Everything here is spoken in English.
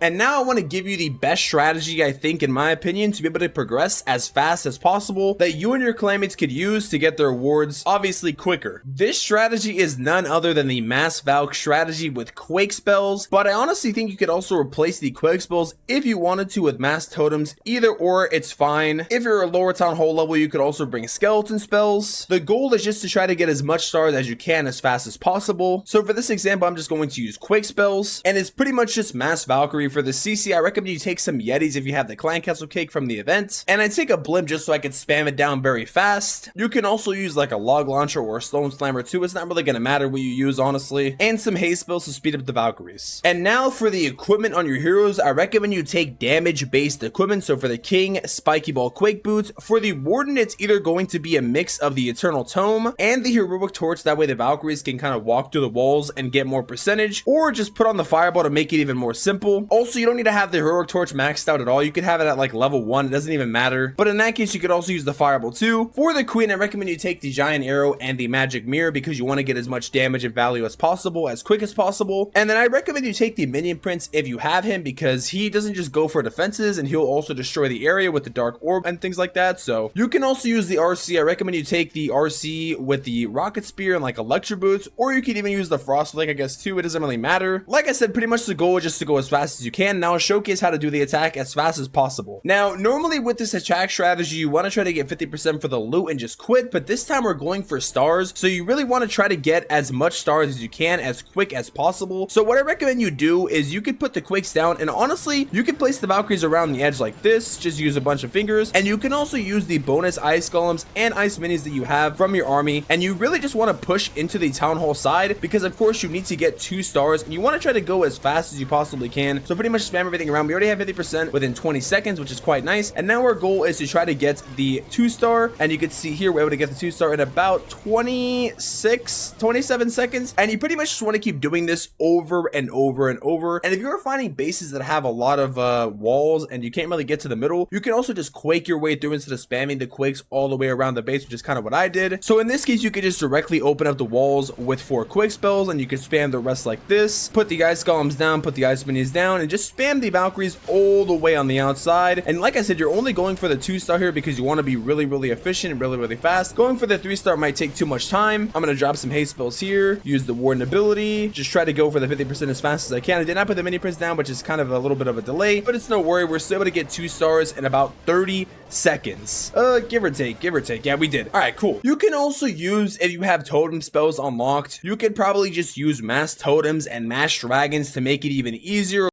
And now I want to give you the best strategy, I think, in my opinion, to be able to progress as fast as possible that you and your clanmates could use to get their rewards obviously quicker. This strategy is none other than the Mass Valk strategy with Quake spells, but I honestly think you could also replace the Quake spells if you wanted to with Mass Totems. Either or, it's fine. If you're a lower town hall level, you could also bring skeleton spells. The goal is just to try to get as much stars as you can as fast as possible. So for this example, I'm just going to use Quake spells, and it's pretty much just Mass Valkyrie. For the CC, I recommend you take some Yetis if you have the Clan Castle cake from the event, and I take a blimp just so I can spam it down very fast. You can also use like a log launcher or a stone slammer too. It's not really gonna matter what you use, honestly, and some haste spells to speed up the Valkyries. And now for the equipment on your heroes, I recommend you take damage based equipment. So for the King, Spiky Ball Quake Boots. For the Warden, it's either going to be a mix of the Eternal Tome and the Heroic Torch. That way the Valkyries can kind of walk through the walls and get more percentage, or just put on the Fireball to make it even more simple. Also, you don't need to have the Heroic Torch maxed out at all. You could have it at like level 1. It doesn't even matter. But in that case, you could also use the Fireball too. For the Queen, I recommend you take the Giant Arrow and the Magic Mirror because you want to get as much damage and value as possible, as quick as possible. And then I recommend you take the Minion Prince if you have him, because he doesn't just go for defenses, and he'll also destroy the area with the Dark Orb and things like that. So you can also use the RC. I recommend you take the RC with the Rocket Spear and like Electro Boots, or you could even use the Frost Lake, I guess, too. It doesn't really matter. Like I said, pretty much the goal is just to go as fast as you can. Now I'll showcase how to do the attack as fast as possible. Now, normally with this attack strategy, you want to try to get 50% for the loot and just quit, but this time we're going for stars. So you really want to try to get as much stars as you can as quick as possible. So what I recommend you do is you could put the quakes down, and honestly, you can place the Valkyries around the edge like this. Just use a bunch of fingers, and you can also use the bonus ice golems and ice minis that you have from your army, and you really just want to push into the town hall side because of course you need to get 2 stars, and you want to try to go as fast as you possibly can. So pretty much spam everything around. We already have 50% within 20 seconds, which is quite nice. And now our goal is to try to get the 2-star, and you can see here we're able to get the 2-star in about 27 seconds. And you pretty much just want to keep doing this over and over and over. And if you're finding bases that have a lot of walls and you can't really get to the middle, you can also just quake your way through instead of spamming the quakes all the way around the base, which is kind of what I did. So in this case, you could just directly open up the walls with 4 quake spells, and you can spam the rest like this. Put the ice golems down, put the ice minis down, and just spam the Valkyries all the way on the outside. And like I said, you're only going for the 2-star here because you want to be really efficient and really fast. Going for the 3-star might take too much time. I'm going to drop some haste spells here, use the Warden ability, just try to go for the 50% as fast as I can. I did not put the mini prints down, which is kind of a little bit of a delay, but it's no worry. We're still able to get 2 stars in about 30 seconds, give or take. Yeah, we did. All right, cool. You can also use, if you have totem spells unlocked, you could probably just use mass totems and mass dragons to make it even easier.